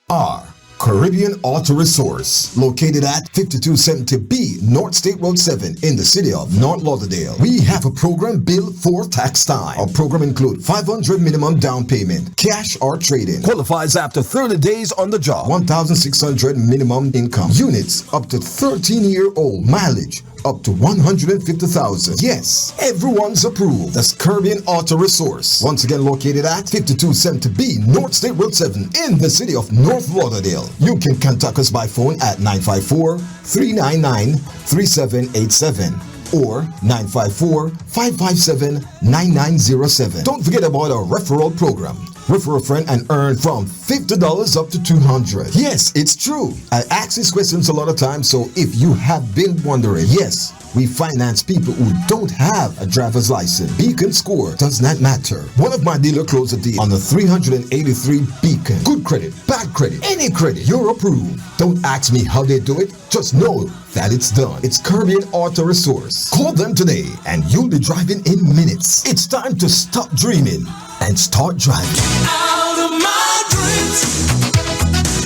CAR Caribbean Auto Resource, located at 5270B North State Road 7 in the city of North Lauderdale. We have a program built for tax time. Our program includes $500 minimum down payment, cash or trade-in. Qualifies after 30 days on the job. $1,600 minimum income. Units up to 13-year-old. Mileage up to 150,000. Yes, everyone's approved. That's Caribbean Auto Resource. Once again located at 5270B North State Road 7 in the city of North Lauderdale. You can contact us by phone at 954-399-3787 or 954-557-9907. Don't forget about our referral program. Refer a friend and earn from $50 up to $200. Yes, it's true. I ask these questions a lot of times, so if you have been wondering, yes, we finance people who don't have a driver's license. Beacon score does not matter. One of my dealers closed a deal on the 383 Beacon. Good credit, bad credit, any credit, you're approved. Don't ask me how they do it. Just know that it's done. It's Caribbean Auto Resource. Call them today and you'll be driving in minutes. It's time to stop dreaming and start driving. Out of my dreams,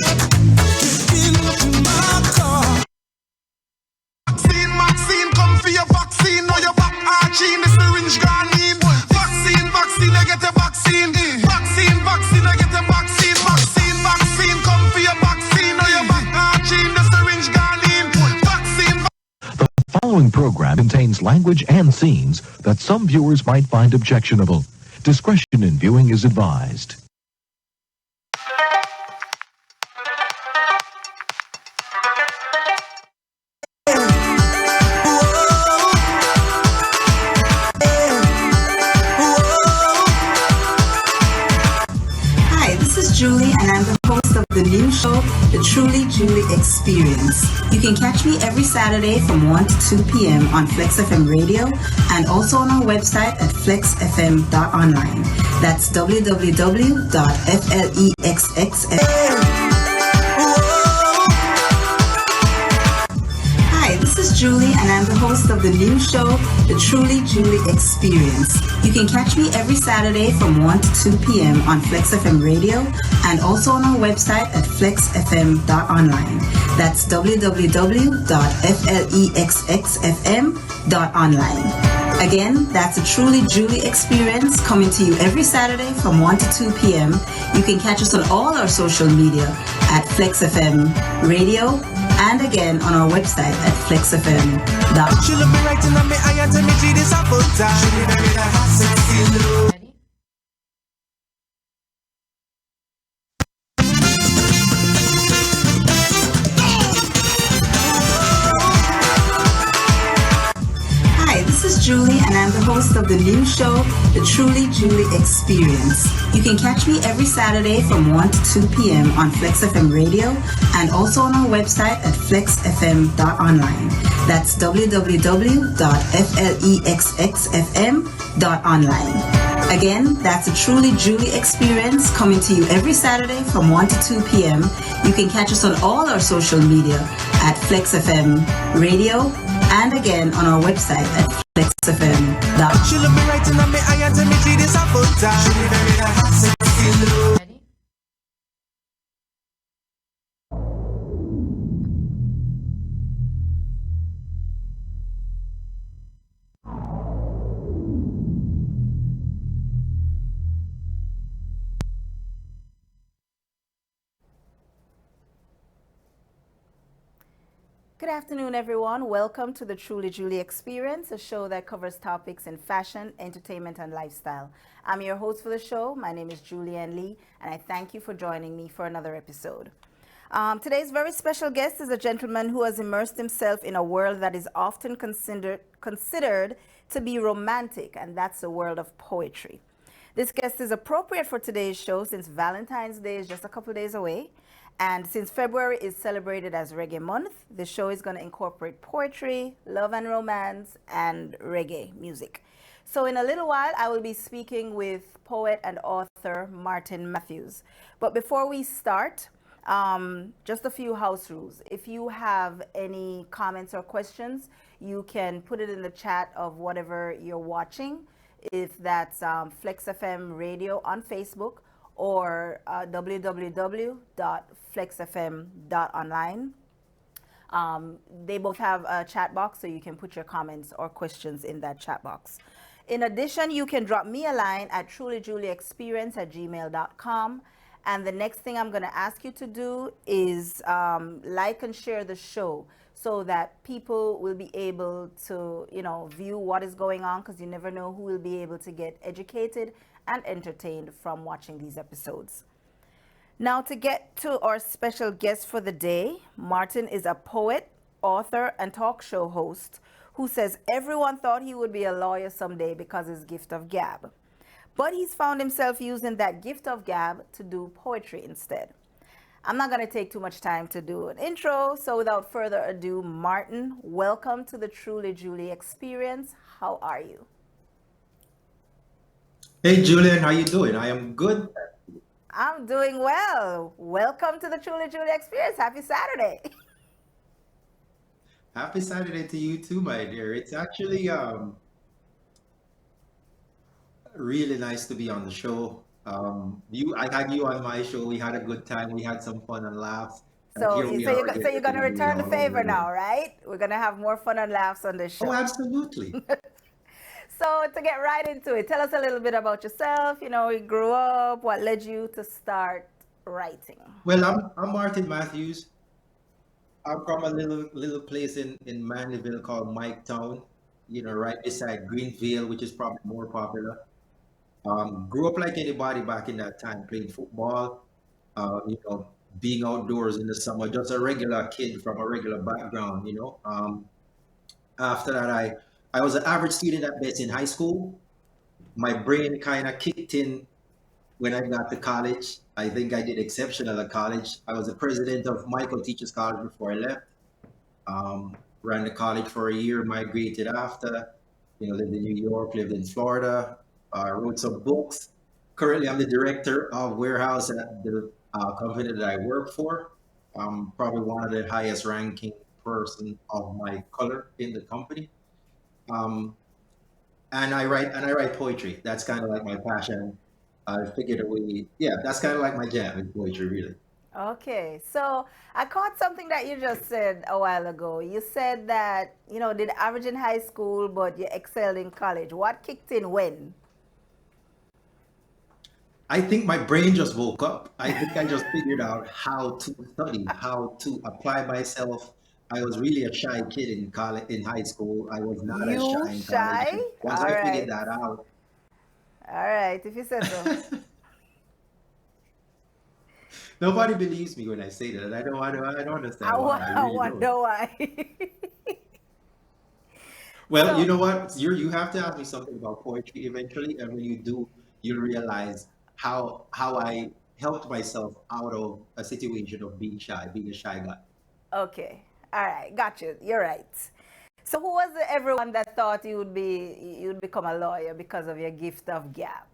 get into my car. Vaccine, come for your vaccine. Know your back arching, the syringe gone in. Vaccine, I get a vaccine. Vaccine, I get a vaccine. Vaccine, come for your vaccine. Know your back arching, the syringe gone in. Vaccine. The following program contains language and scenes that some viewers might find objectionable. Discretion in viewing is advised. Hi, this is Julie, and I'm the host of the new show, The Truly JULI Experience. You can catch me every Saturday from 1 to 2 p.m. on Flex FM Radio and also on our website at flexfm.online. That's www.flexxfm. Hi, this is Julie, and I'm the host of the new show, The Truly JULI Experience. You can catch me every Saturday from 1 to 2 p.m. on Flex FM Radio and also on our website at flexfm.online. That's www.flexxfm.online. Again, that's a Truly JULI Experience coming to you every Saturday from 1 to 2 p.m. You can catch us on all our social media at Flex FM Radio and again on our website at flexfm.com. Hi, this is Julie, and I'm the host of the new show, The Truly JULI Experience. You can catch me every Saturday from 1 to 2 p.m. on Flex FM Radio and also on our website at flexfm.online. That's www.flexxfm.online. Again, that's a Truly JULI Experience coming to you every Saturday from 1 to 2 p.m. You can catch us on all our social media at Flex FM Radio and again on our website at flexfm.com. Good afternoon, everyone. Welcome to the Truly JULI Experience, a show that covers topics in fashion, entertainment, and lifestyle. I'm your host for the show. My name is Julianne Lee, and I thank you for joining me for another episode. Today's very special guest is a gentleman who has immersed himself in a world that is often considered to be romantic, and that's the world of poetry. This guest is appropriate for today's show since Valentine's Day is just a couple days away. And since February is celebrated as Reggae Month, the show is going to incorporate poetry, love and romance, and reggae music. So in a little while, I will be speaking with poet and author Martin Matthews. But before we start, just a few house rules. If you have any comments or questions, you can put it in the chat of whatever you're watching. If that's Flex FM Radio on Facebook, or www.flexfm.online. They both have a chat box, so you can put your comments or questions in that chat box. In addition, you can drop me a line at trulyjuliexperience@gmail.com. And the next thing I'm going to ask you to do is like and share the show so that people will be able to, view what is going on, because you never know who will be able to get educated and entertained from watching these episodes. Now, to get to our special guest for the day, Martin is a poet, author, and talk show host who says everyone thought he would be a lawyer someday because of his gift of gab. But he's found himself using that gift of gab to do poetry instead. I'm not going to take too much time to do an intro, so without further ado, Martin, welcome to the Truly Julie Experience. How are you? Hey Julian, how you doing? I am good. I'm doing well. Welcome to the Truly Julie Experience. Happy Saturday. Happy Saturday to you too, my dear. It's actually really nice to be on the show. I had you on my show. We had a good time. We had some fun and laughs. And So, here we so, are you're, again so you're going to doing it return the all over favor now, again. right? We're going to have more fun and laughs on this Oh, show. absolutely. So, to get right into it, tell us a little bit about yourself. You grew up, what led you to start writing? Well, I'm Martin Matthews. I'm from a little place in Manlyville called Mike Town, right beside Greenville, which is probably more popular. Grew up like anybody back in that time, playing football, being outdoors in the summer, just a regular kid from a regular background. After that, I was an average student at best in high school. My brain kind of kicked in when I got to college. I think I did exceptional at college. I was the president of Michael Teachers College before I left. Ran the college for a year, migrated after, lived in New York, lived in Florida, wrote some books. Currently, I'm the director of warehouse at the company that I work for. I'm probably one of the highest ranking person of my color in the company. Um, and I write poetry. That's kind of like my passion. I figured a way, yeah, that's kind of like my jam in poetry, really. Okay, so I caught something that you just said a while ago. You said that, did average in high school, but you excelled in college. What kicked in when? I think my brain just woke up. I think I just figured out how to study, how to apply myself. I was really a shy kid in college, in high school. I was not as You shy in college. shy? And once All I figured right. that out, All right, if you say so. nobody believes me when I say that. And I don't understand why. I I really don't. wonder why. Well, you So, know what? You have to ask me something about poetry eventually, and when you do, you'll realize how I helped myself out of a situation of being shy, being a shy guy. okay. All right, got you. You're right. So who was the everyone that thought you'd become a lawyer because of your gift of gab?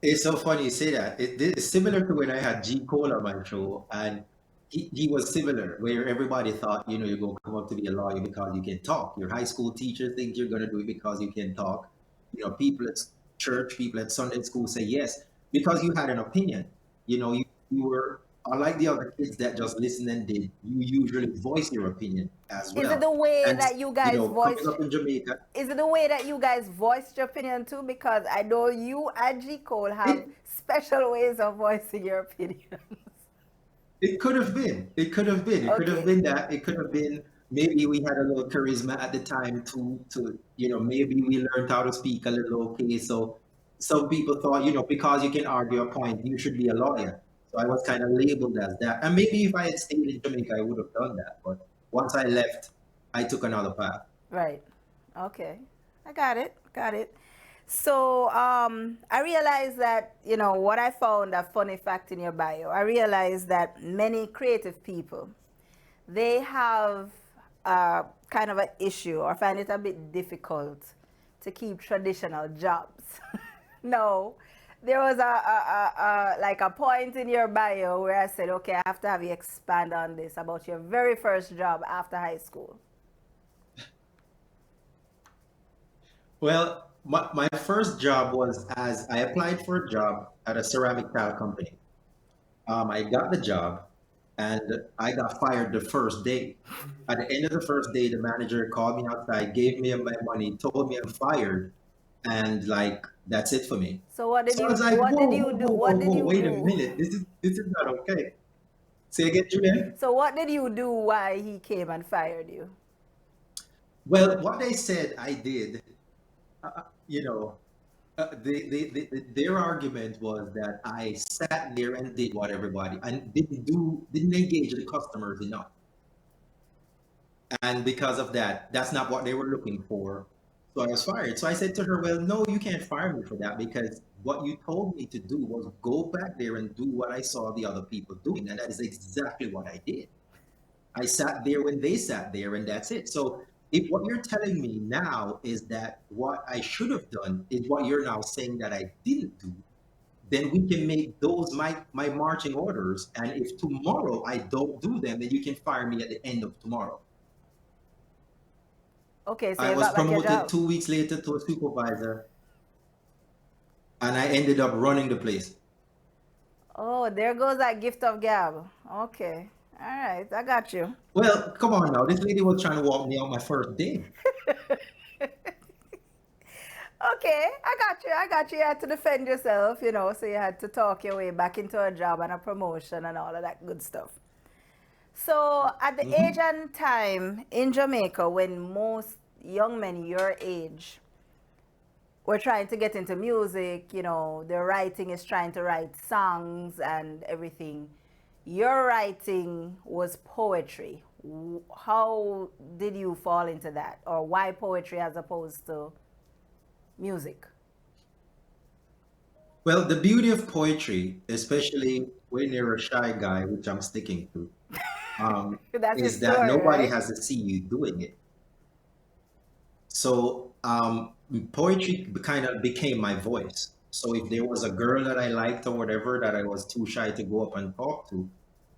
It's so funny you say that. It's similar to when I had G. Cole on my show, and he was similar, where everybody thought, you're going to come up to be a lawyer because you can talk. Your high school teacher thinks you're going to do it because you can talk. People at church, people at Sunday school say yes because you had an opinion. You were, unlike the other kids that just listened and did, you usually voice your opinion as Is it well. the way And, that you guys coming voiced? up in Jamaica, Is it the way that you guys voiced your opinion too? Because I know you and G Cole have it special ways of voicing your opinion. It could have been. It could have been. It could have Okay. been that. It could have been maybe we had a little charisma at the time to maybe we learned how to speak a little okay. So some people thought, because you can argue a point, you should be a lawyer. So I was kind of labeled as that. And maybe if I had stayed in Jamaica, I would have done that. But once I left, I took another path. Right. Okay. I got it. Got it. So I realized that, what I found a funny fact in your bio, I realized that many creative people, they have kind of an issue or find it a bit difficult to keep traditional jobs. No, there was like a point in your bio where I said, okay, I have to have you expand on this about your very first job after high school. Well, my first job was as I applied for a job at a ceramic tile company. I got the job and I got fired the first day. At the end of the first day, the manager called me outside, gave me my money, told me I'm fired, and like that's it for me. So what did So I was you like, what whoa, did you whoa, do? whoa, whoa, What did whoa, you wait a do? minute. This is not okay. Say again, Julian. So what did you do why he came and fired you? Well, what they said I did, you know, their argument was that I sat there and did what everybody and didn't engage the customers enough. And because of that, that's not what they were looking for. So I was fired. So I said to her, well, no, you can't fire me for that because what you told me to do was go back there and do what I saw the other people doing. And that is exactly what I did. I sat there when they sat there, and that's it. So if what you're telling me now is that what I should have done is what you're now saying that I didn't do, then we can make those my marching orders. And if tomorrow I don't do them, then you can fire me at the end of tomorrow. Okay, so I you was got back your promoted job. 2 weeks later to a supervisor, and I ended up running the place. Oh, there goes that gift of gab. Okay. All right, I got you. Well, come on now. This lady was trying to walk me out my first day. Okay, I got you. I got you. You had to defend yourself, so you had to talk your way back into a job and a promotion and all of that good stuff. So, at the age and time in Jamaica, when most young men your age were trying to get into music, their writing is trying to write songs and everything, your writing was poetry. How did you fall into that? Or why poetry as opposed to music? Well, the beauty of poetry, especially when you're a shy guy, which I'm sticking to, That's your is that story, nobody right? has to see you doing it. So poetry kind of became my voice. So if there was a girl that I liked or whatever that I was too shy to go up and talk to,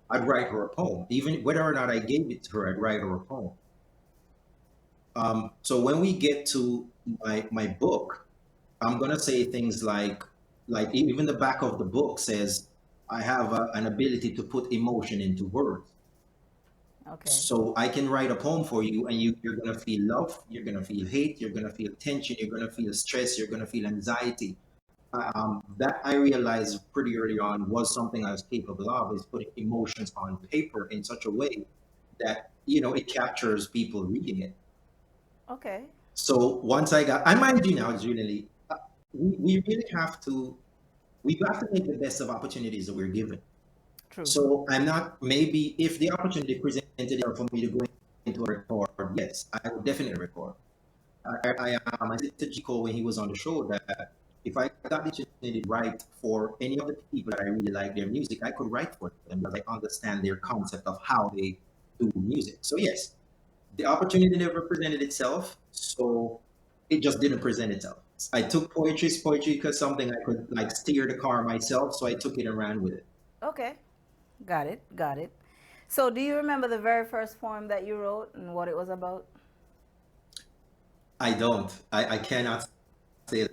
I'd write her a poem. Even whether or not I gave it to her, I'd write her a poem. So when we get to my book, I'm gonna say things like even the back of the book says I have an ability to put emotion into words. Okay. So I can write a poem for you, and you're gonna feel love, you're gonna feel hate, you're gonna feel tension, you're gonna feel stress, you're gonna feel anxiety. That I realized pretty early on was something I was capable of, is putting emotions on paper in such a way that it captures people reading it. Okay. So once I got, I mind you now, Julie, we really we have to make the best of opportunities that we're given. True. So I'm not, maybe if the opportunity presented itself for me to go into a record, yes, I would definitely record. I said to Chico when he was on the show that if I got the opportunity to write for any of the people that I really like their music, I could write for them because I understand their concept of how they do music. So yes, the opportunity never presented itself, so it just didn't present itself. I took poetry because something I could like steer the car myself, so I took it and ran with it. Okay. Got it. Got it. So, do you remember the very first poem that you wrote and what it was about? I don't. I cannot say.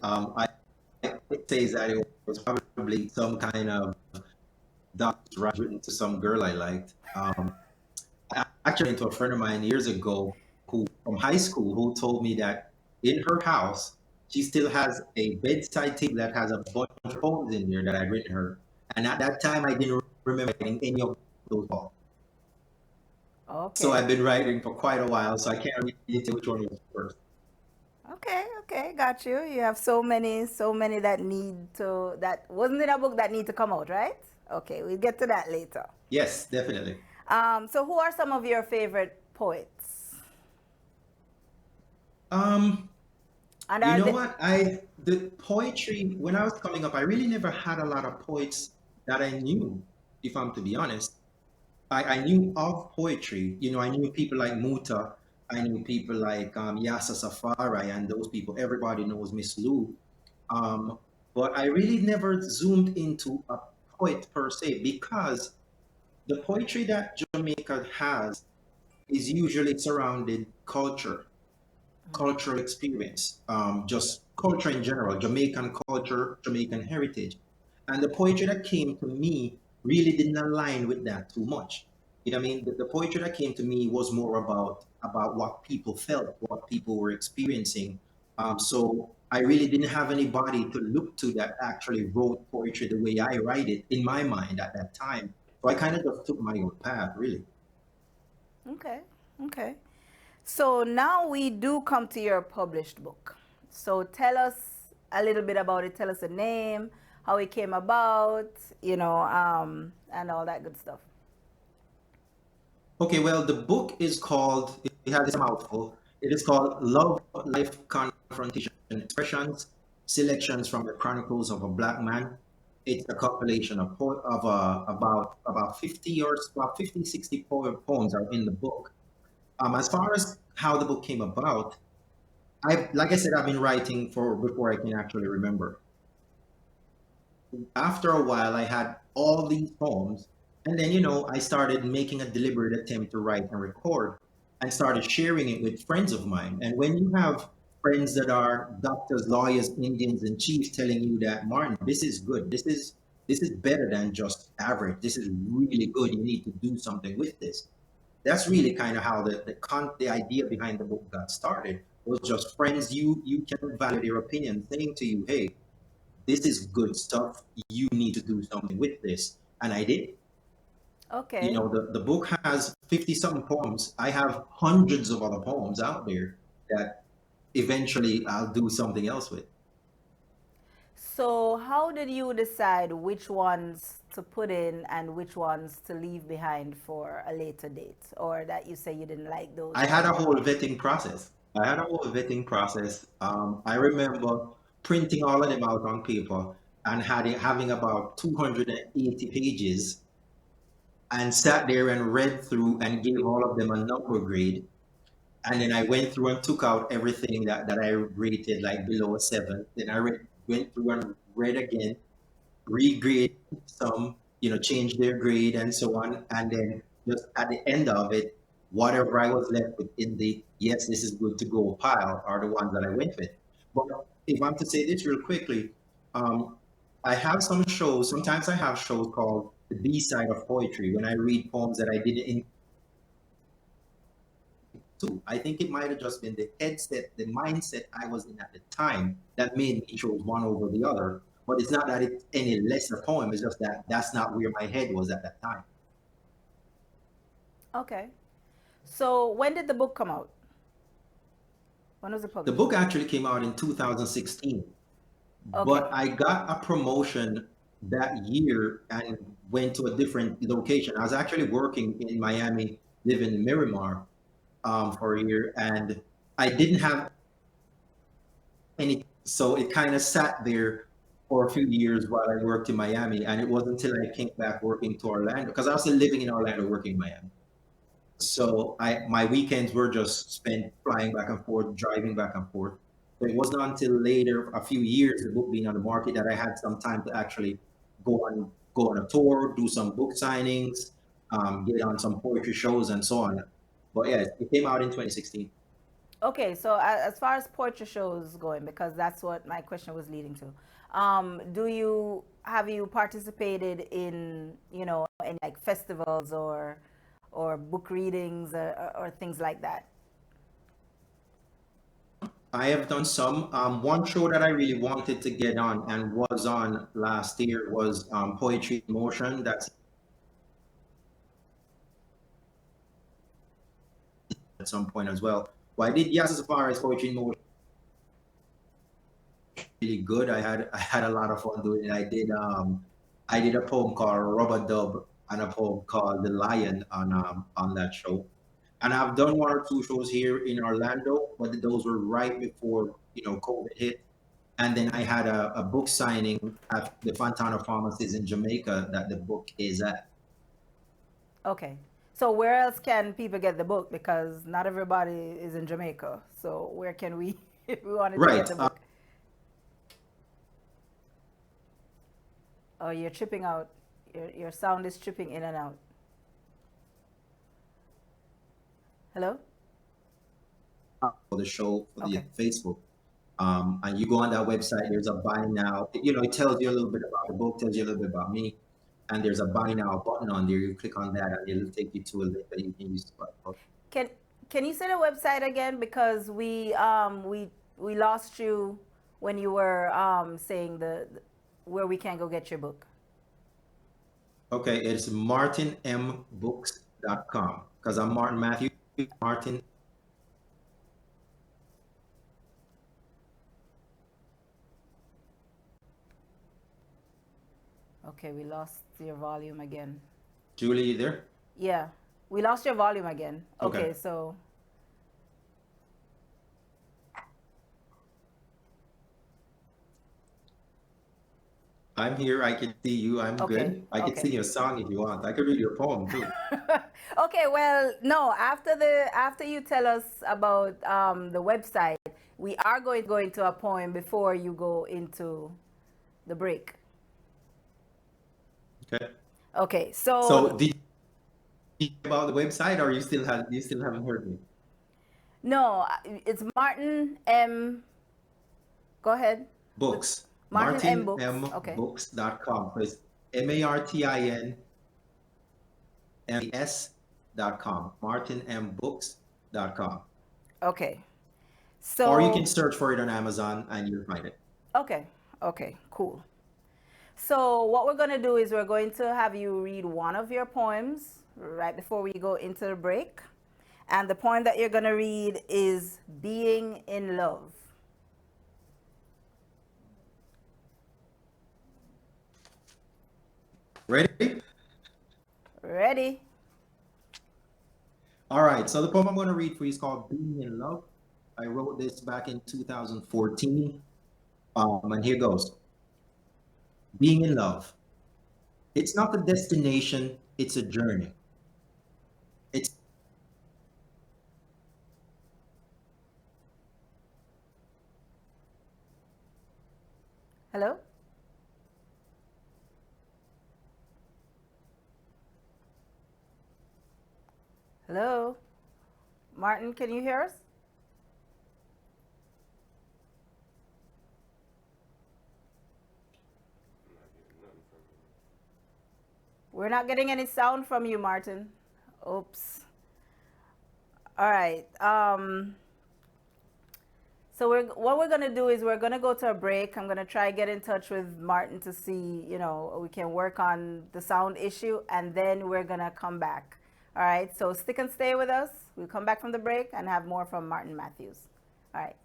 It says that it was probably some kind of document written to some girl I liked. I actually went to a friend of mine years ago who from high school who told me that in her house she still has a bedside table that has a bunch of poems in there that I'd written her. And at that time I didn't remember writing any of those poems. So Okay. I've been writing for quite a while, so I can't really tell which one was first. Okay. Okay. Got you. You have so many that that wasn't in a book that need to come out, right? Okay. We'll get to that later. Yes, definitely. So, who are some of your favorite poets? Um, And you are know they, what? The poetry when I was coming up, I really never had a lot of poets that I knew, if I'm to be honest. I knew of poetry. I knew people like Muta. I knew people like Yasa Safari and those people. Everybody knows Miss Lou. Um, but I really never zoomed into a poet per se because the poetry that Jamaica has is usually surrounded cultural experience, just culture in general, Jamaican culture, Jamaican heritage. And the poetry that came to me really didn't align with that too much. You know what I mean? The poetry that came to me was more about what people felt, what people were experiencing. So I really didn't have anybody to look to that actually wrote poetry the way I write it in my mind at that time. So I kind of just took my own path, really. Okay, okay. So now we do come to your published book. So tell us a little bit about it. Tell us the name, how it came about, and all that good stuff. Okay, well, the book is called, it has a mouthful. It is called Love, Life, Confrontation, Expressions, Selections from the Chronicles of a Black Man. It's a compilation of about 50 or about 50, 60 poems are in the book. As far as how the book came about, like I said, I've been writing for before I can actually remember. After a while, I had all these poems, and then I started making a deliberate attempt to write and record, and started sharing it with friends of mine. And when you have friends that are doctors, lawyers, Indians, and chiefs telling you that, Martin, this is good, this is better than just average, this is really good, you need to do something with this. That's really kind of how the idea behind the book got started. It was just friends you can value their opinion, saying to you, hey, this is good stuff. You need to do something with this. And I did. Okay. The book has 50 something poems. I have hundreds of other poems out there that eventually I'll do something else with. So how did you decide which ones to put in and which ones to leave behind for a later date, or that you say you didn't like those I had a ones? whole vetting process. I remember printing all of them out on paper and having about 280 pages, and sat there and read through and gave all of them a number grade. And then I went through and took out everything that I rated like below a 7. Then went through and read again, regrade some, change their grade and so on. And then just at the end of it, whatever I was left with in the yes, this is good to go pile are the ones that I went with. But if I'm to say this real quickly, um, I have some shows. Sometimes I have shows called the B side of poetry when I read poems that I didn't too. I think it might have just been the headset, the mindset I was in at the time that made me choose one over the other. But it's not that it's any lesser poem. It's just that that's not where my head was at that time. Okay. So when did the book come out? When was it The published? book actually came out in 2016, Okay. but I got a promotion that year and went to a different location. I was actually working in Miami, living in Miramar for a year, and I didn't have any. So it kind of sat there for a few years while I worked in Miami, and it wasn't until I came back working to Orlando because I was still living in Orlando, working in Miami. So my weekends were just spent flying back and forth, driving back and forth. So it wasn't until later, a few years, the book being on the market, that I had some time to actually go on a tour, do some book signings, get on some poetry shows, and so on. But yeah, it came out in 2016. Okay, so as far as poetry shows going, because that's what my question was leading to, have you participated in any like festivals or book readings or things like that? I have done some. One show that I really wanted to get on and was on last year was Poetry in Motion. That's at some point as well. Well, I did Yes as far as Poetry in Motion, really good. I had a lot of fun doing it. I did a poem called Rubber Dub and a poem called The Lion on that show. And I've done one or two shows here in Orlando, but those were right before COVID hit. And then I had a book signing at the Fontana Pharmacies in Jamaica that the book is at. Okay. So where else can people get the book? Because not everybody is in Jamaica. So where can we, if we wanted to get Right. the book? Oh, you're chipping out. Your sound is chipping in and out. Hello? For the show for the Okay. Facebook. And you go on that website, there's a buy now. It tells you a little bit about the book, tells you a little bit about me, and there's a buy now button on there. You click on that, and it'll take you to a link that you can use to buy the book. Can you say the website again, because we lost you when you were saying the where we can go get your book. Okay, it's martinmbooks.com, because I'm Martin Matthew. Martin. Okay, we lost your volume again. Julie, you there? Yeah, we lost your volume again. Okay, Okay. so I'm here. I can see you. I'm okay, good. I can okay. sing you a song if you want. I could read your poem too. Okay, well, no, after you tell us about the website, we are going to a poem before you go into the break. Okay. Okay, So so did you hear about the website, or you still haven't heard me? no, it's Martin M. Go ahead. Books. Martin M. Books. Okay. martinmbooks.com. So it's martinmbooks.com. martinmbooks.com. Okay. Or you can So search for it on Amazon and you'll find it. okay, cool. So what we're going to do is we're going to have you read one of your poems right before we go into the break. And the poem that you're going to read is Being in Love. Ready? Ready? All right. So the poem I'm going to read for you is called Being in Love. I wrote this back in 2014. And here goes. Being in love. It's not a destination, it's a journey. It's Hello? Hello? Martin, can you hear us? We're not getting any sound from you, Martin. Oops. All right. So what we're gonna do is we're gonna go to a break. I'm gonna try get in touch with Martin to see, we can work on the sound issue, and then we're gonna come back. All right. So stick and stay with us. We'll come back from the break and have more from Martin Matthews. All right.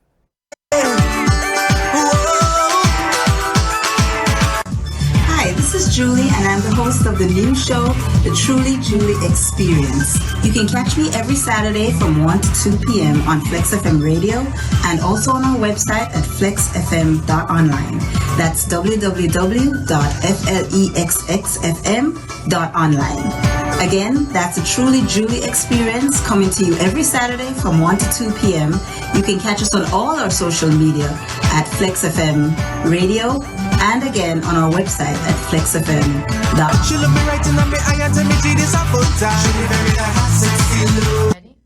Hi, this is Julie, and I'm the host of the new show, The Truly Julie Experience. You can catch me every Saturday from 1 to 2 p.m. on Flex FM Radio and also on our website at flexfm.online. That's www.flexxfm.online. Again, that's the Truly Julie Experience coming to you every Saturday from 1 to 2 p.m. You can catch us on all our social media at Flex FM Radio and again on our website at flexfm.com. She look me right in my eye and tell me she this a full time. She very that hot, sexy look. Ready?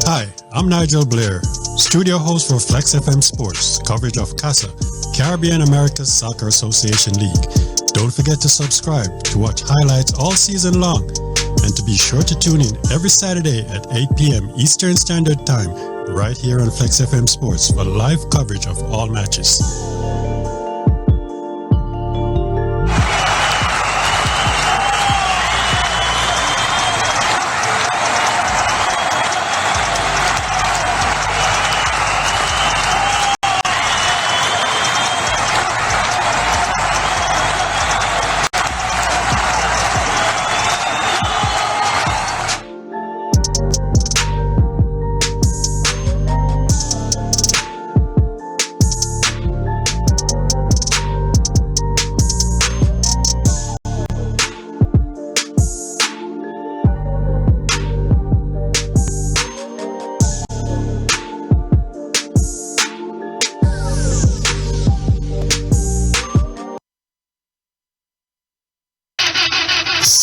Hi, I'm Nigel Blair, studio host for Flex FM Sports, coverage of CASA, Caribbean America's Soccer Association League. Don't forget to subscribe to watch highlights all season long and to be sure to tune in every Saturday at 8 p.m. Eastern Standard Time right here on Flex FM Sports for live coverage of all matches.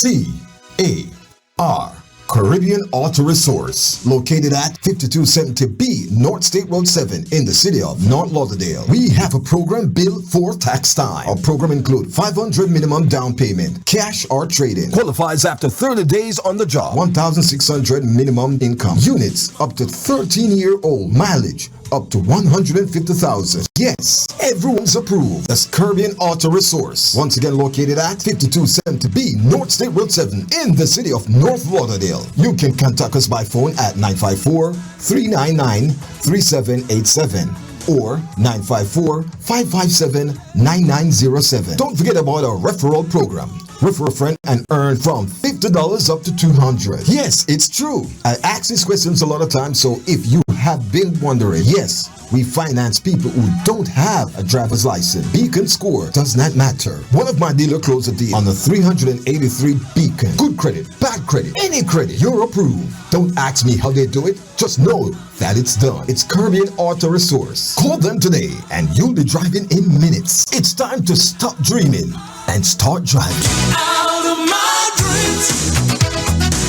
CAR Caribbean Auto Resource, located at 5270B North State Road 7 in the city of North Lauderdale. We have a program built for tax time. Our program includes $500 minimum down payment, cash or trade-in. Qualifies after 30 days on the job. $1,600 minimum income. Units up to 13-year-old. Mileage up to 150,000. Yes, everyone's approved. That's Caribbean Auto Resource. Once again located at 5270B North State Road 7 in the city of North Lauderdale. You can contact us by phone at 954-399-3787 or 954-557-9907. Don't forget about our referral program. Refer a friend and earn from $50 up to $200. Yes, it's true. I ask these questions a lot of times, so if you have been wondering, yes, we finance people who don't have a driver's license. Beacon score does not matter. One of my dealer closed a deal on the 383 Beacon. Good credit, bad credit, any credit, you're approved. Don't ask me how they do it. Just know that it's done. It's Caribbean Auto Resource. Call them today and you'll be driving in minutes. It's time to stop dreaming and start driving. Out of my dreams,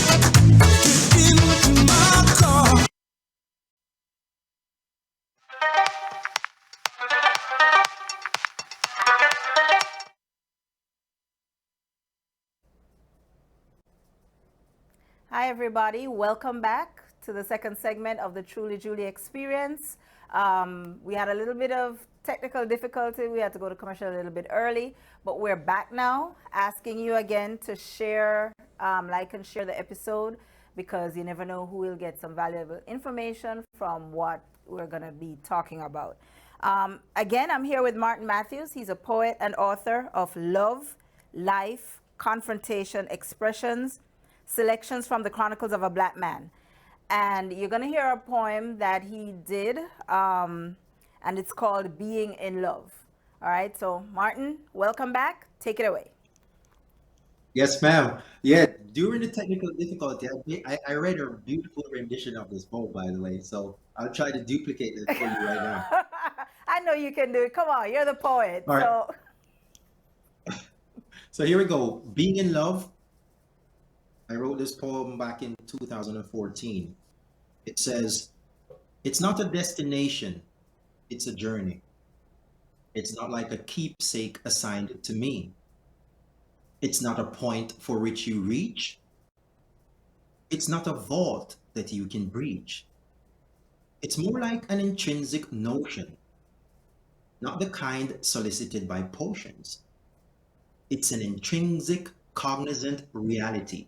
get into my car. Hi, everybody. Welcome back to the second segment of the Truly Julie Experience. We had a little bit of technical difficulty. We had to go to commercial a little bit early, but we're back now, asking you again to share, like and share the episode, because you never know who will get some valuable information from what we're going to be talking about. Again, I'm here with Martin Matthews. He's a poet and author of Love, Life, Confrontation, Expressions, Selections from the Chronicles of a Black Man. And you're going to hear a poem that he did, and it's called Being in Love. All right, so Martin, welcome back. Take it away. Yes, ma'am. Yeah, during the technical difficulty, I read a beautiful rendition of this poem, by the way. So I'll try to duplicate it for you right now. I know you can do it. Come on, you're the poet. All right. So So here we go. Being in Love. I wrote this poem back in 2014. It says, it's not a destination, it's a journey. It's not like a keepsake assigned to me. It's not a point for which you reach. It's not a vault that you can breach. It's more like an intrinsic notion, not the kind solicited by potions. It's an intrinsic, cognizant reality,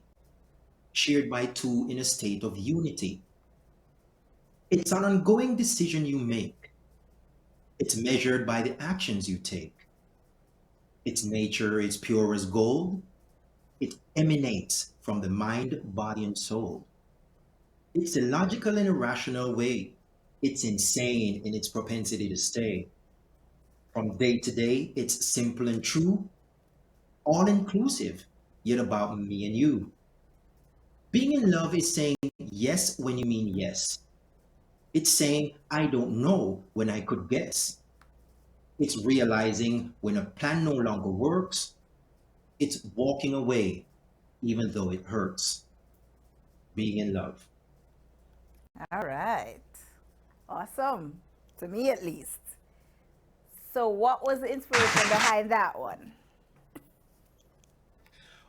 shared by two in a state of unity. It's an ongoing decision you make. It's measured by the actions you take. Its nature is pure as gold. It emanates from the mind, body, and soul. It's illogical in a rational way. It's insane in its propensity to stay. From day to day, it's simple and true, all-inclusive, yet about me and you. Being in love is saying yes when you mean yes. It's saying I don't know when I could guess. It's realizing when a plan no longer works. It's walking away even though it hurts. Being in love. all right. Awesome. To me, at least. So what was the inspiration behind that one?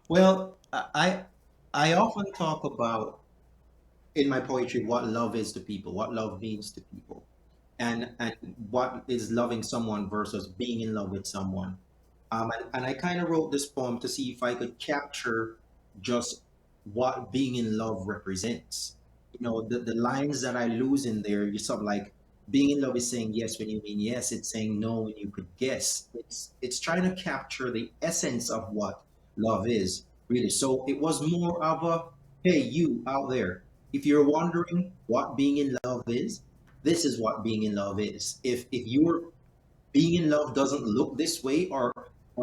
Well, I often talk about in my poetry what love is to people, what love means to people, and what is loving someone versus being in love with someone. And I kind of wrote this poem to see if I could capture just what being in love represents. You know, the lines that I lose in there, you sort of like being in love is saying yes when you mean yes. It's saying no when you could guess. It's trying to capture the essence of what love is, really. So it was more of a, hey, you out there, if you're wondering what being in love is, this is what being in love is. If you're being in love doesn't look this way or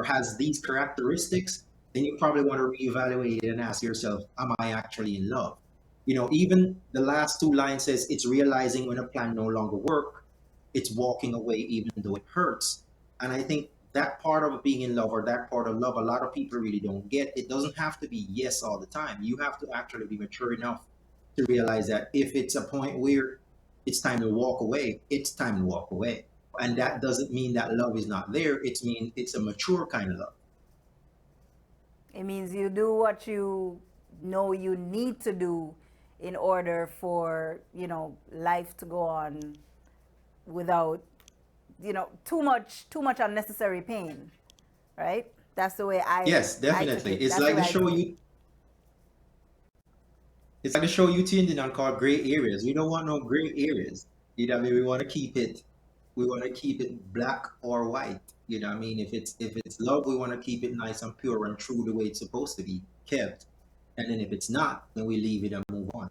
has these characteristics, then you probably want to reevaluate it and ask yourself, am I actually in love? You know, even the last two lines says it's realizing when a plan no longer work, it's walking away even though it hurts. And I think that part of being in love or that part of love, a lot of people really don't get. It doesn't have to be yes all the time. You have to actually be mature enough to realize that if it's a point where it's time to walk away, it's time to walk away. And that doesn't mean that love is not there. It's mean it's a mature kind of love. It means you do what you know you need to do in order for, life to go on without, too much unnecessary pain, right? That's the way Yes, I took definitely. it. It's That's the like way the I show took it. you. It's like the show you tuned in on called Gray Areas. We don't want no gray areas. You know what I mean? We want to keep it. We want to keep it black or white. You know what I mean? If it's love, we want to keep it nice and pure and true the way it's supposed to be kept. And then if it's not, then we leave it and move on.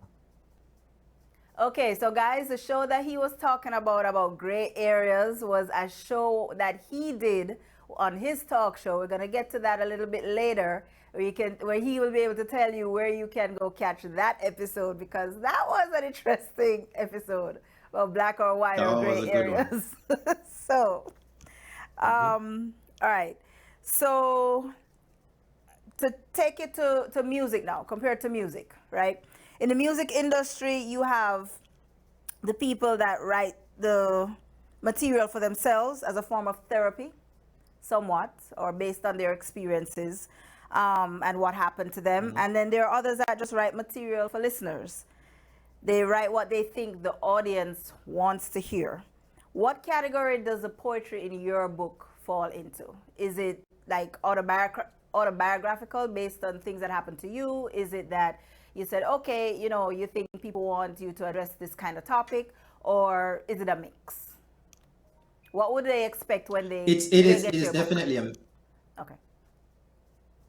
Okay, so guys, the show that he was talking about gray areas was a show that he did on his talk show. We're gonna get to that a little bit later, where he will be able to tell you where you can go catch that episode, because that was an interesting episode about black or white or That was gray a good one. areas. So, all right. So to take it to music now, compared to music, right? In the music industry, you have the people that write the material for themselves as a form of therapy, somewhat, or based on their experiences and what happened to them. And then there are others that just write material for listeners. They write what they think the audience wants to hear. What category does the poetry in your book fall into? Is it like autobiographical based on things that happened to you? Is it that you said, okay, you think people want you to address this kind of topic? Or is it a mix? What would they expect when they It get is your book? definitely a Okay.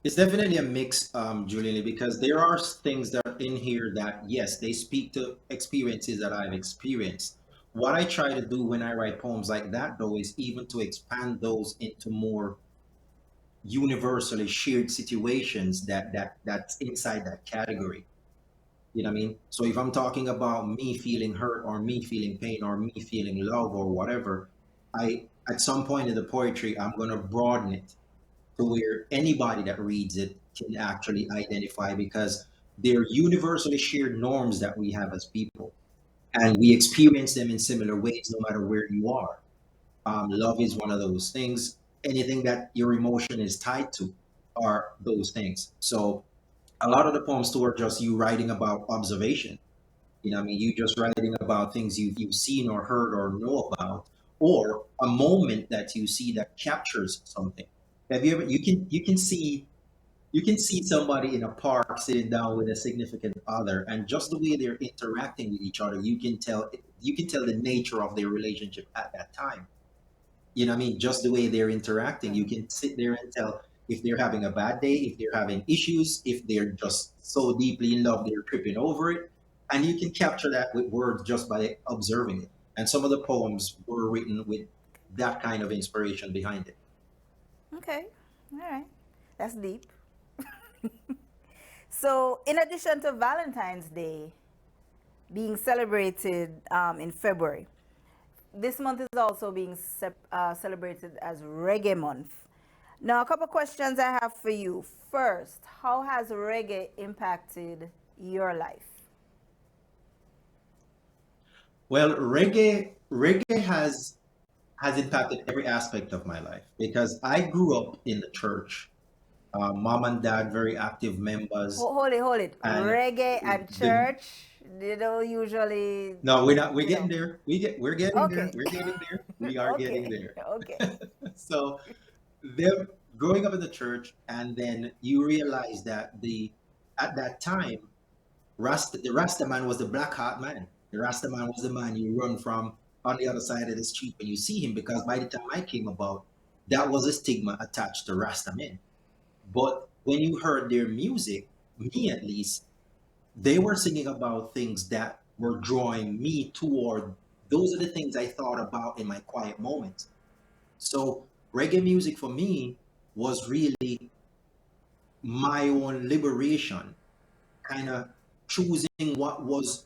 It's definitely a mix, Julian, because there are things that are in here that, yes, they speak to experiences that I've experienced. What I try to do when I write poems like that, though, is even to expand those into more universally shared situations that's inside that category. You know what I mean? So if I'm talking about me feeling hurt or me feeling pain or me feeling love or whatever, I at some point in the poetry, I'm gonna broaden it to where anybody that reads it can actually identify, because they're universally shared norms that we have as people, and we experience them in similar ways no matter where you are. Love is one of those things. Anything that your emotion is tied to are those things. So a lot of the poems too are just you writing about observation. You know what I mean? You just writing about things you've seen or heard or know about, or a moment that you see that captures something. Have you ever you can see somebody in a park sitting down with a significant other, and just the way they're interacting with each other, you can tell the nature of their relationship at that time. You know what I mean? Just the way they're interacting, you can sit there and tell if they're having a bad day, if they're having issues, if they're just so deeply in love they're tripping over it. And you can capture that with words just by observing it. And some of the poems were written with that kind of inspiration behind it. Okay. All right. That's deep. So, in addition to Valentine's Day being celebrated in February, this month is also being celebrated as Reggae Month. Now, a couple questions I have for you. First, how has reggae impacted your life? Well, reggae has impacted every aspect of my life because I grew up in the church. Mom and dad, very active members, Hold it. and Reggae and the church, they don't usually, no, we're not. We're you getting know. there. We're getting there. Okay. We're getting there. We are getting Okay. there. Okay. So, them growing up in the church, and then you realize that the at that time, the Rasta man was the black heart man. The Rasta man was the man you run from on the other side of the street when you see him, because by the time I came about, that was a stigma attached to Rasta men. But when you heard their music, me at least, they were singing about things that were drawing me toward those are the things I thought about in my quiet moments. So reggae music for me was really my own liberation, kind of choosing what was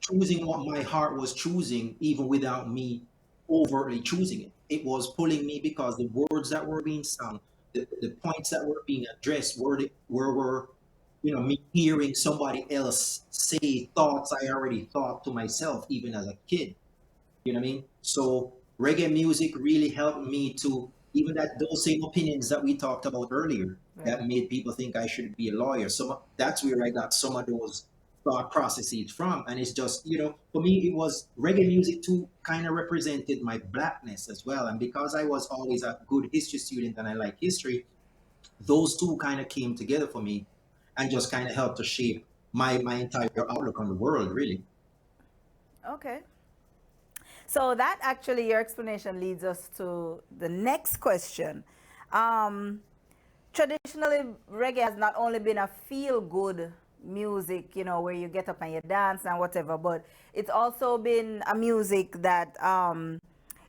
choosing what my heart was choosing, even without me overtly choosing it. It was pulling me because the words that were being sung, the points that were being addressed were me hearing somebody else say thoughts I already thought to myself even as a kid. You know what I mean? So reggae music really helped me to even that those same opinions that we talked about earlier Right. that made people think I should be a lawyer. So that's where I got some of those thought processes from. And it's just, for me, it was reggae music too kind of represented my blackness as well. And because I was always a good history student and I like history, those two kind of came together for me and just kind of helped to shape my entire outlook on the world, really. Okay. So that actually, your explanation leads us to the next question. Um, Traditionally, reggae has not only been a feel-good music, where you get up and you dance and whatever, but it's also been a music that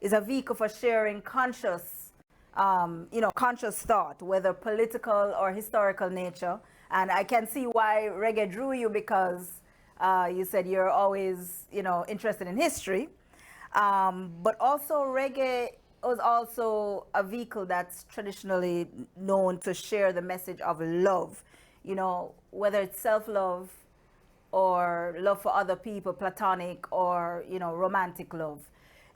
is a vehicle for sharing conscious thought, whether political or historical nature. And I can see why reggae drew you because you said you're always, interested in history. But also reggae was also a vehicle that's traditionally known to share the message of love, whether it's self-love or love for other people, platonic or, romantic love.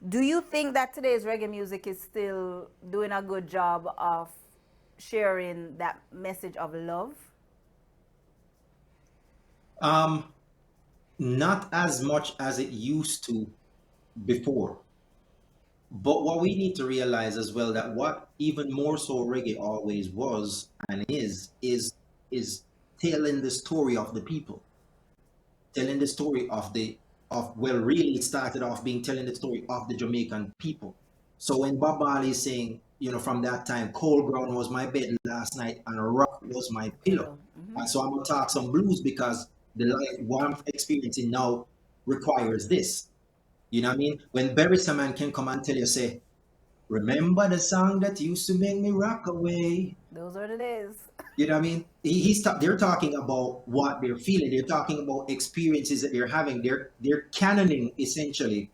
Do you think that today's reggae music is still doing a good job of sharing that message of love? Um, Not as much as it used to before. But what we need to realize as well that what even more so reggae always was and is telling the story of the people, telling the story of well, really it started off being telling the story of the Jamaican people. So when Bob Marley is saying, from that time, cold ground was my bed last night and a rock was my pillow. Pillow. And so I'm gonna talk some blues because the life what I'm experiencing now requires this. You know what I mean? When Barry Saman can come and tell you, say, remember the song that used to make me rock away. Those are the days. You know what I mean? They're talking about what they're feeling. They're talking about experiences that they're having. They're canoning essentially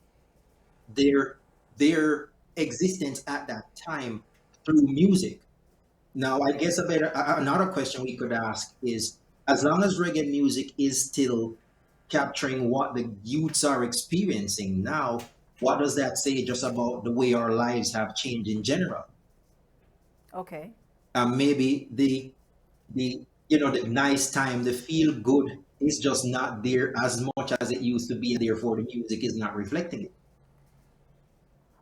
their their existence at that time through music. Now, I guess another question we could ask is, as long as reggae music is still capturing what the youths are experiencing now, what does that say just about the way our lives have changed in general? Okay. Maybe the nice time, the feel good is just not there as much as it used to be, and therefore the music is not reflecting it.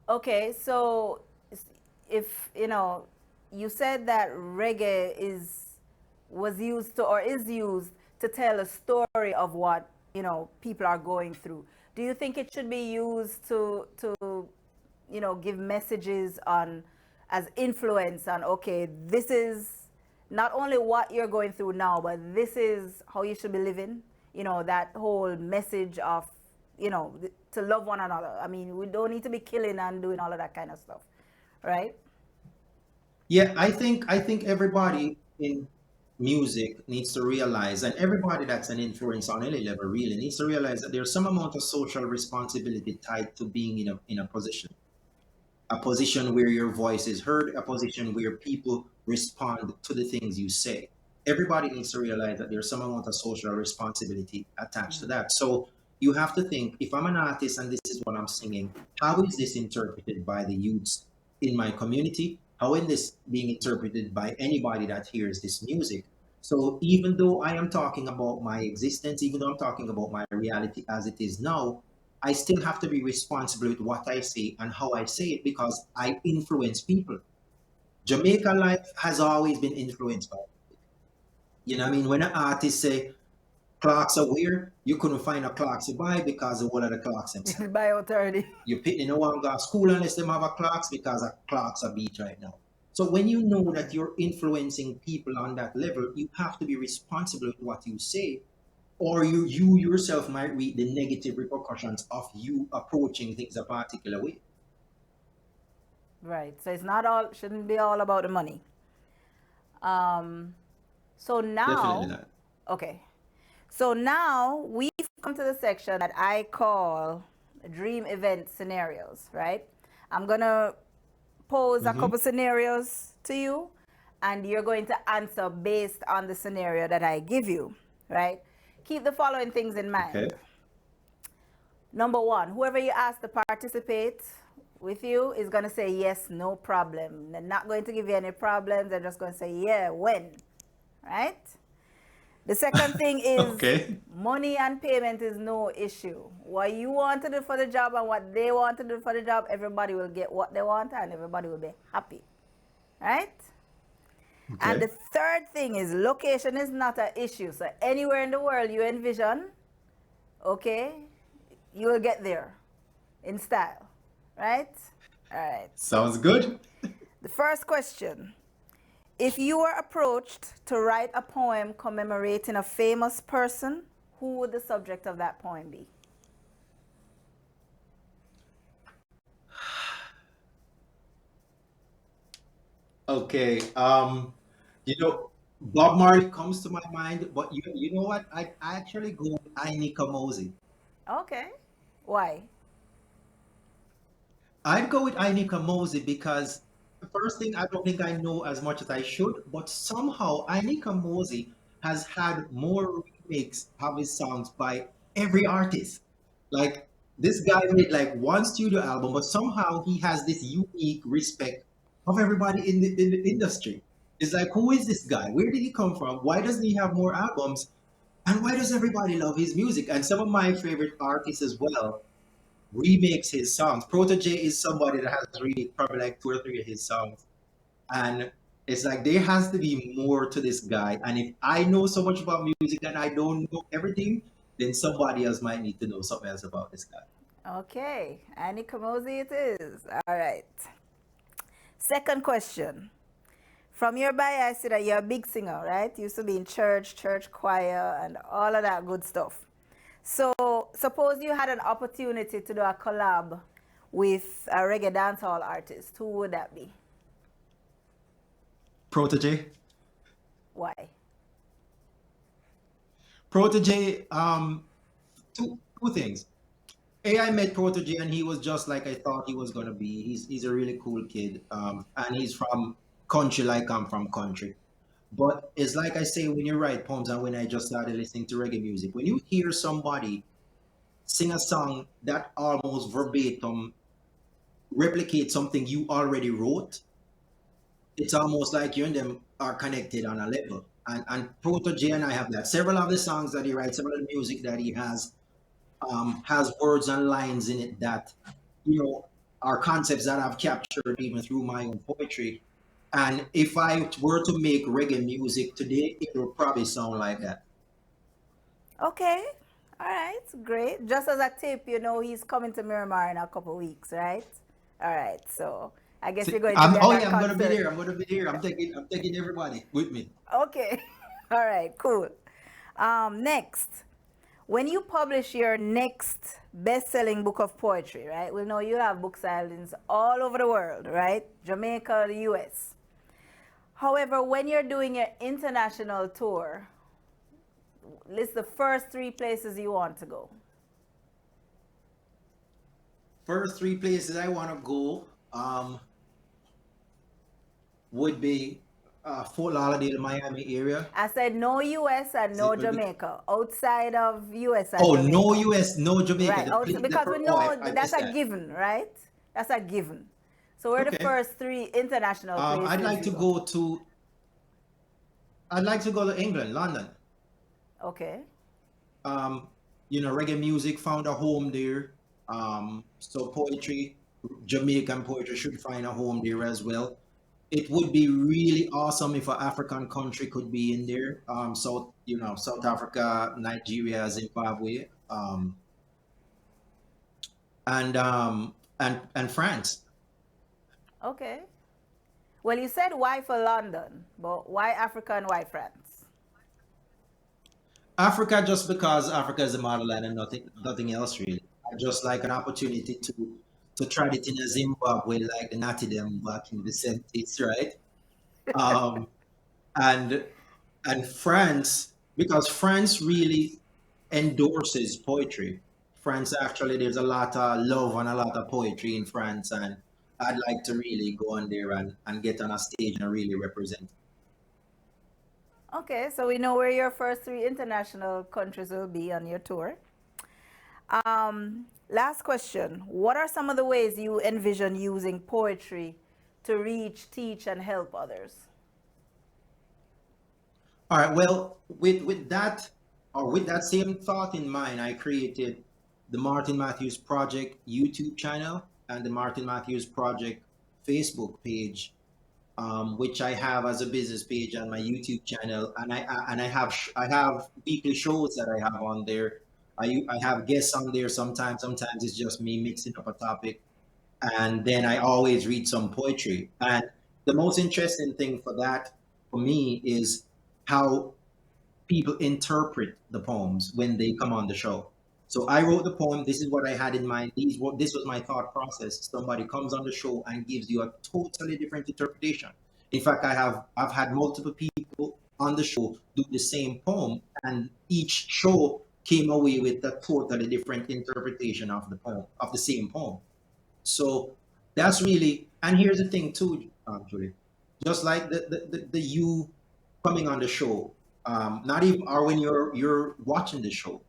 Okay, so if you said that reggae was used to or is used to tell a story of what people are going through. Do you think it should be used to give messages on as influence on, okay, this is not only what you're going through now, but this is how you should be living? That whole message of to love one another. I mean, we don't need to be killing and doing all of that kind of stuff, right? Yeah, I think everybody in music needs to realize, and everybody that's an influence on any level really needs to realize that there's some amount of social responsibility tied to being in a position where your voice is heard, a position where people respond to the things you say. Everybody needs to realize that there's some amount of social responsibility attached to that. So you have to think, if I'm an artist and this is what I'm singing, how is this interpreted by the youths in my community? How is this being interpreted by anybody that hears this music? So even though I am talking about my existence, even though I'm talking about my reality as it is now, I still have to be responsible with what I say and how I say it because I influence people. Jamaica life has always been influenced by, you know what I mean? When an artist say clocks are weird, you couldn't find a clocks to buy because of one of the clocks themselves. By authority. You pitting no one go to school unless them have a clocks because a clocks are beat right now. So when you know that you're influencing people on that level, you have to be responsible with what you say, or you yourself might read the negative repercussions of you approaching things a particular way. Right. So it's not all shouldn't be all about the money. Um, so Definitely now, not. okay. So now we've come to the section that I call dream event scenarios, right? I'm going to pose a Mm-hmm. couple scenarios to you, and you're going to answer based on the scenario that I give you, right? Keep the following things in mind. Okay. Number one, whoever you ask to participate with you is going to say yes, no problem. They're not going to give you any problems. They're just going to say, yeah, when, right? The second thing is Okay. money and payment is no issue. What you want to do for the job and what they want to do for the job, everybody will get what they want and everybody will be happy, right? And Okay. the third thing is location is not an issue. So anywhere in the world you envision, okay, you will get there in style, right? All right. Sounds good. The first question. If you were approached to write a poem commemorating a famous person, who would the subject of that poem be? Okay. Bob Marley comes to my mind, but you know what? I actually go with Inika Mosey. Okay. Why? I'd go with Inika Mosey because the first thing, I don't think I know as much as I should, but somehow Inika Mosey has had more remakes of his songs by every artist. Like this guy made like one studio album, but somehow he has this unique respect of everybody in the industry. It's like, who is this guy? Where did he come from? Why doesn't he have more albums? And why does everybody love his music? And some of my favorite artists as well remakes his songs. Protege is somebody that has remixed probably like two or three of his songs. And it's like there has to be more to this guy. And if I know so much about music and I don't know everything, then somebody else might need to know something else about this guy. Okay. Annie Kamosi it is. All right. Second question. From your bio, I see that you're a big singer, right? You used to be in church choir, and all of that good stuff. So, suppose you had an opportunity to do a collab with a reggae dancehall artist. Who would that be? Protege. Why? Protege, two things. I met Protege and he was just like I thought he was gonna be. He's a really cool kid. And he's from country like I'm from country. But it's like I say when you write poems and when I just started listening to reggae music, when you hear somebody sing a song that almost verbatim replicates something you already wrote, it's almost like you and them are connected on a level. And Protege and I have that. Several of the songs that he writes, several of the music that he has words and lines in it that you know are concepts that I've captured even through my own poetry. And if I were to make reggae music today, it would probably sound like that. Okay. All right. Great. Just as a tip, he's coming to Miramar in a couple weeks, right? All right. So I guess you're going to be at Oh that yeah, I'm gonna be concert. there. I'm gonna be there. I'm taking everybody with me. Okay. All right. Cool. Next. When you publish your next best-selling book of poetry, right? We know you have book signings all over the world, right? Jamaica, the US. However, when you're doing your international tour, list the first three places you want to go. First three places I want to go would be Fort Lauderdale, Miami area. I said no US and Is no it maybe? Jamaica. Outside of US and Oh, no Jamaica. US, no Jamaica. Right. Please, Because we oh, know I that's missed a that. given, right? That's a given. So where are the Okay. first three international I'd places like you to go? go to. I'd like to go to England, London. Okay. Um, Reggae music found a home there. So poetry, Jamaican poetry should find a home there as well. It would be really awesome if an African country could be in there. South Africa, Nigeria, Zimbabwe, and France. Okay. Well, you said why for London, but why Africa and why France? Africa, just because Africa is the motherland and nothing else really. I just like an opportunity to try it in a Zimbabwe like the Natty them back in the 70s, right? Um, and and France, because France really endorses poetry. France actually, there's a lot of love and a lot of poetry in France, and I'd like to really go on there and get on a stage and really represent. Okay, so we know where your first three international countries will be on your tour. Last question. What are some of the ways you envision using poetry to reach, teach, and help others? All right. Well, with that or with that same thought in mind, I created the Martin Matthews Project YouTube channel and the Martin Matthews Project Facebook page, which I have as a business page on my YouTube channel, and I have weekly shows that I have on there. I have guests on there sometimes. Sometimes it's just me mixing up a topic, and then I always read some poetry. And the most interesting thing for that for me is how people interpret the poems when they come on the show. So I wrote the poem. This is what I had in mind. This was my thought process. Somebody comes on the show and gives you a totally different interpretation. In fact, I've had multiple people on the show do the same poem, and each show came away with a totally different interpretation of the poem of the same poem. So that's really, and here's the thing too, Julie. Just like the you coming on the show, not even or when you're watching the show,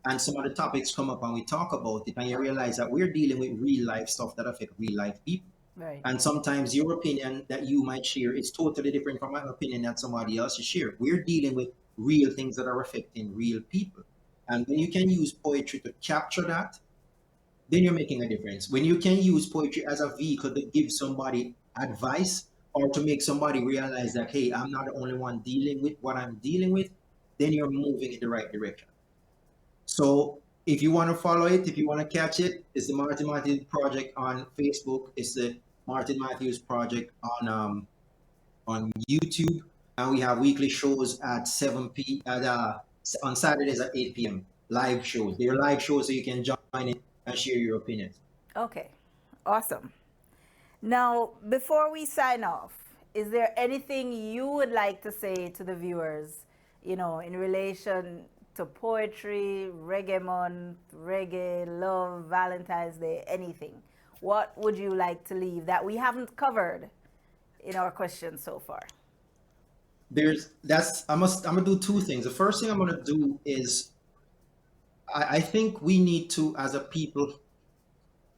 and some of the topics come up and we talk about it, and you realize that we're dealing with real life stuff that affect real life people. Right. And sometimes your opinion that you might share is totally different from an opinion that somebody else should share. We're dealing with real things that are affecting real people. And when you can use poetry to capture that, then you're making a difference. When you can use poetry as a vehicle to give somebody advice or to make somebody realize that, hey, I'm not the only one dealing with what I'm dealing with, then you're moving in the right direction. So if you want to follow it, if you want to catch it, it's the Martin Matthews Project on Facebook. It's the Martin Matthews Project on YouTube, and we have weekly shows at 7 p. On Saturdays at 8 p.m. Live shows. They're live shows, so you can join in and share your opinions. Okay, awesome. Now, before we sign off, is there anything you would like to say to the viewers, in relation to poetry, reggae month, reggae, love, Valentine's Day, anything? What would you like to leave that we haven't covered in our questions so far? I'm gonna do two things. The first thing I'm gonna do is I think we need to, as a people,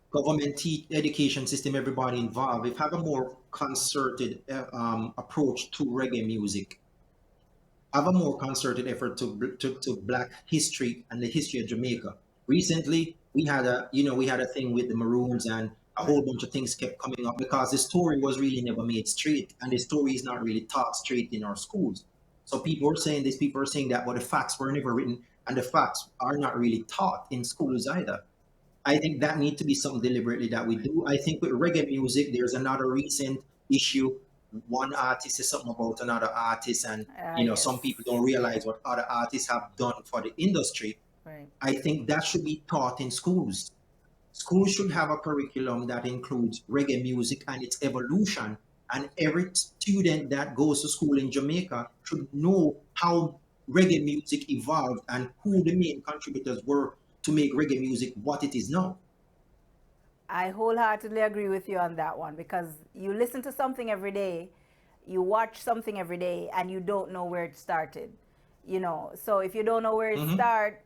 government, education system, everybody involved, if have a more concerted approach to reggae music, have a more concerted effort to Black history and the history of Jamaica. Recently, we had a thing with the Maroons, and a whole bunch of things kept coming up because the story was really never made straight, and the story is not really taught straight in our schools. So people are saying this, people are saying that, but the facts were never written, and the facts are not really taught in schools either. I think that needs to be something deliberately that we do. I think with reggae music, there's another recent issue. One artist says something about another artist, and Yes. some people don't realize what other artists have done for the industry. Right. I think that should be taught in schools. Schools should have a curriculum that includes reggae music and its evolution, and every student that goes to school in Jamaica should know how reggae music evolved and who the main contributors were to make reggae music what it is now. I wholeheartedly agree with you on that one, because you listen to something every day, you watch something every day, and you don't know where it started. So if you don't know where it started,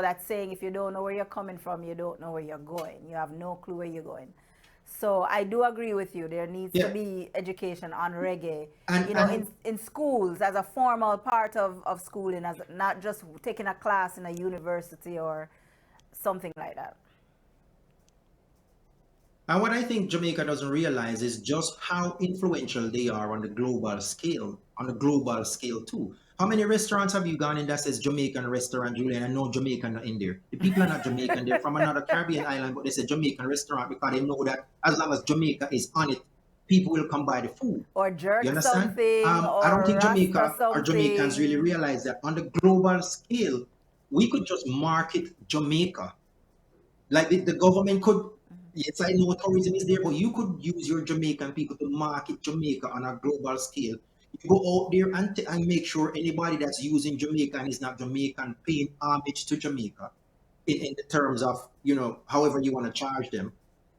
that's saying if you don't know where you're coming from, you don't know where you're going. You have no clue where you're going. So I do agree with you. There needs to be education on reggae, in schools as a formal part of schooling, as not just taking a class in a university or something like that. And what I think Jamaica doesn't realize is just how influential they are on the global scale too. How many restaurants have you gone in that says Jamaican restaurant, Julian, and no Jamaican not in there? The people are not Jamaican, they're from another Caribbean island, but they say Jamaican restaurant because they know that as long as Jamaica is on it, people will come buy the food. Or jerk You understand? something, or I don't think Jamaica Rasta or Jamaicans something. really realize that on the global scale, we could just market Jamaica. Like the government could, yes, I know tourism is there, but you could use your Jamaican people to market Jamaica on a global scale. You go out there and make sure anybody that's using Jamaica and is not Jamaican paying homage to Jamaica in the terms of, however you want to charge them.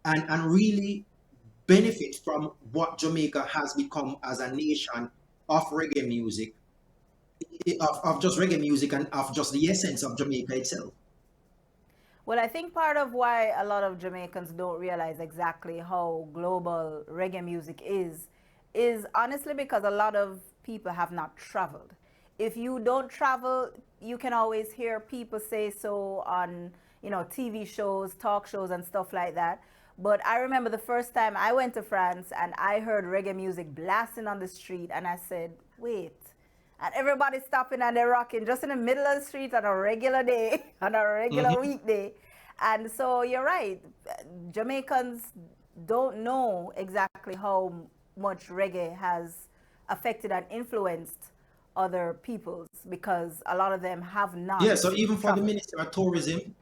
And really benefit from what Jamaica has become as a nation of reggae music, of just reggae music and of just the essence of Jamaica itself. Well, I think part of why a lot of Jamaicans don't realize exactly how global reggae music is honestly because a lot of people have not traveled. If you don't travel, you can always hear people say so on, TV shows, talk shows, and stuff like that. But I remember the first time I went to France and I heard reggae music blasting on the street, and I said, wait. And everybody stopping and they're rocking just in the middle of the street on a regular day, on a regular weekday. And so you're right. Jamaicans don't know exactly how much reggae has affected and influenced other peoples because a lot of them have not. Yeah, so even for the traveled. Minister of Tourism,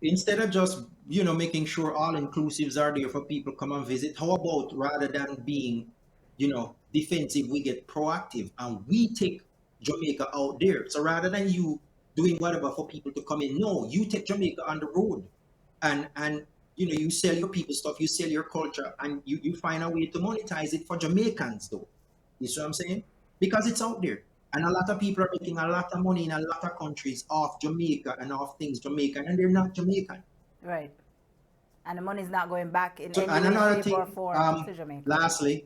instead of just, making sure all inclusives are there for people come and visit, how about rather than being, defensive, we get proactive and we take Jamaica out there. So rather than you doing whatever for people to come in, no, you take Jamaica on the road and you sell your people stuff, you sell your culture, and you find a way to monetize it for Jamaicans though. You see what I'm saying? Because it's out there. And a lot of people are making a lot of money in a lot of countries off Jamaica and off things Jamaican, and they're not Jamaican. Right. And the money's not going back in So, any and way, another shape, or thing, form to Jamaica. lastly,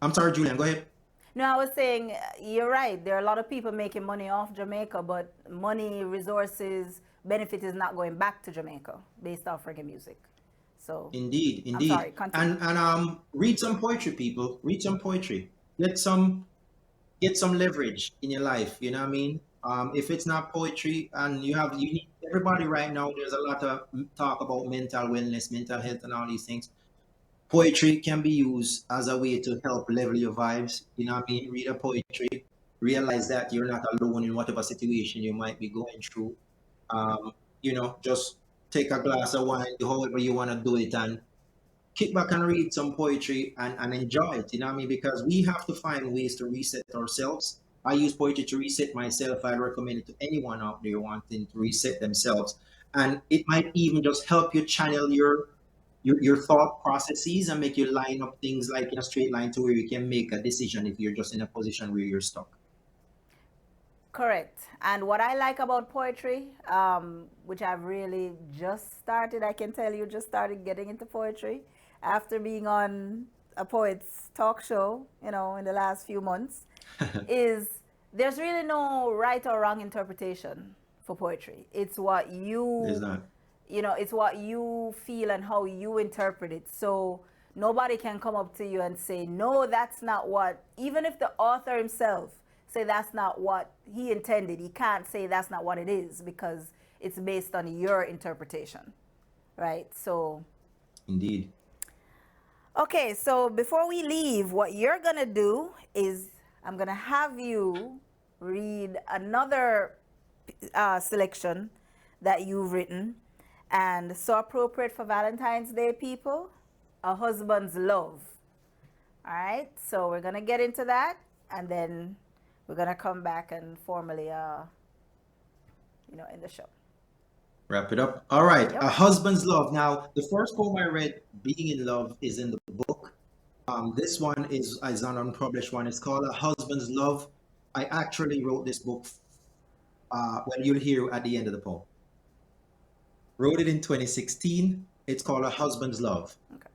I'm sorry, Julian, go ahead. No, I was saying you're right. There are a lot of people making money off Jamaica, but money, resources, benefit is not going back to Jamaica based off reggae music. So Indeed, I'm indeed. sorry, continue. And read some poetry, people. Read some poetry. Get some leverage in your life. You know what I mean? If it's not poetry, and you need everybody right now. There's a lot of talk about mental wellness, mental health, and all these things. Poetry can be used as a way to help level your vibes. You know what I mean? Read a poetry, realize that you're not alone in whatever situation you might be going through. Just take a glass of wine, do however you want to do it, and kick back and read some poetry and enjoy it. You know what I mean? Because we have to find ways to reset ourselves. I use poetry to reset myself. I recommend it to anyone out there wanting to reset themselves. And it might even just help you channel your thought processes and make you line up things like in a straight line to where you can make a decision if you're just in a position where you're stuck. Correct. And what I like about poetry, which I've really just started, I can tell you, just started getting into poetry after being on a poet's talk show, in the last few months, is there's really no right or wrong interpretation for poetry. It's what There's not. it's what you feel and how you interpret it. So nobody can come up to you and say, no, that's not what, even if the author himself say that's not what he intended, he can't say that's not what it is because it's based on your interpretation, right? So Indeed. okay, so before we leave, what you're gonna do is I'm gonna have you read another selection that you've written, and so appropriate for Valentine's Day, people, A Husband's Love. All right, so we're gonna get into that, and then we're gonna come back and formally, in the show. Wrap it up. All right. Yep. A Husband's Love. Now, the first poem I read, Being in Love, is in the book. This one is an unpublished one. It's called A Husband's Love. I actually wrote this book when you'll hear at the end of the poem. Wrote it in 2016. It's called A Husband's Love. Okay.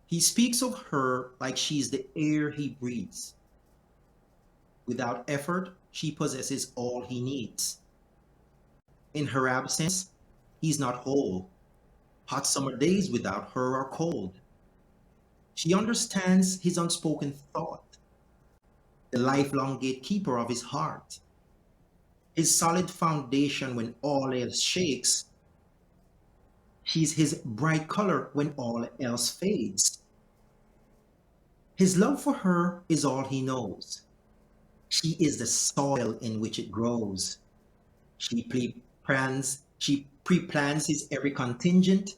He speaks of her like she's the air he breathes. Without effort, she possesses all he needs. In her absence, he's not whole. Hot summer days without her are cold. She understands his unspoken thought, the lifelong gatekeeper of his heart. His solid foundation when all else shakes. She's his bright color when all else fades. His love for her is all he knows. She is the soil in which it grows. She pre-plans his every contingent.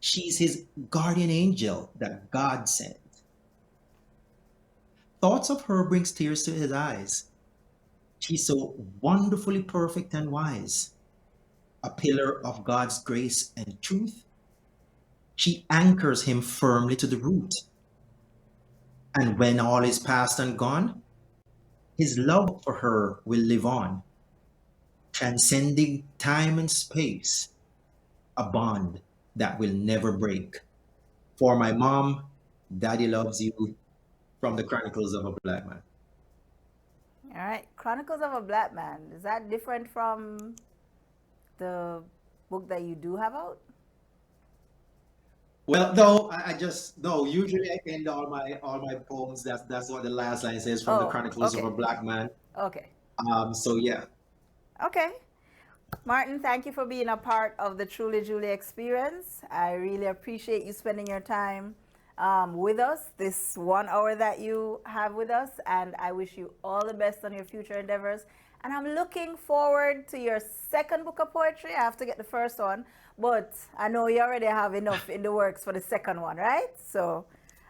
She's his guardian angel that God sent. Thoughts of her brings tears to his eyes. She's so wonderfully perfect and wise. a pillar of God's grace and truth. She anchors him firmly to the root. And when all is past and gone, his love for her will live on, transcending time and space, a bond that will never break. For my mom, Daddy loves you, from the Chronicles of a Black Man. All right, Chronicles of a Black Man. Is that different from the book that you do have out? Well, no, I just no. Usually, I end all my poems. That's what the last line says from the Oh, Chronicles of okay. a Black Man. Okay. So yeah, Okay. Martin, thank you for being a part of the Truly Julie experience. I really appreciate you spending your time with us, this 1 hour that you have with us, and I wish you all the best on your future endeavors. And I'm looking forward to your second book of poetry. I have to get the first one, but I know you already have enough in the works for the second one, right? So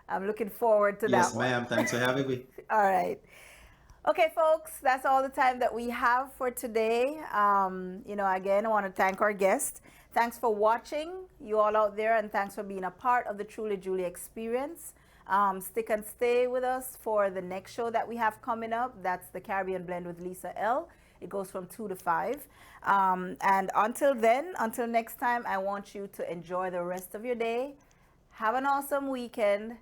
I'm looking forward to yes, that one. ma'am. Thanks for having me. All right. Okay, folks, that's all the time that we have for today. Again, I want to thank our guest. Thanks for watching, you all out there, and thanks for being a part of the Truly Julie experience. Stick and stay with us for the next show that we have coming up. That's the Caribbean Blend with Lisa L. It goes from 2 to 5. And until next time, I want you to enjoy the rest of your day. Have an awesome weekend.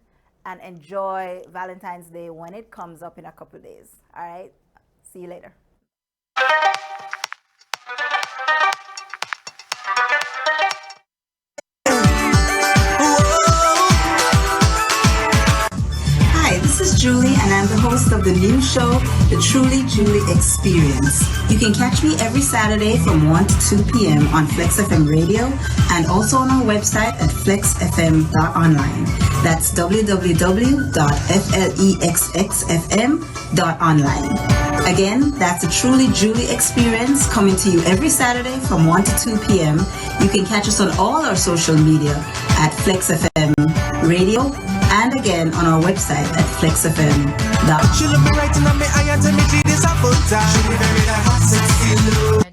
And enjoy Valentine's Day when it comes up in a couple of days. All right? See you later. Hi, this is Julie, and I'm the host of the new show, The Truly Julie Experience. You can catch me every Saturday from 1 to 2 p.m. on Flex FM Radio and also on our website at flexfm.online. That's www.flexxfm.online. Again, that's the Truly Julie Experience coming to you every Saturday from 1 to 2 p.m. You can catch us on all our social media at Flex FM Radio and again on our website at flexfm.com. She look me right in my eye and tell me, this a full time. She be very hot, sexy look.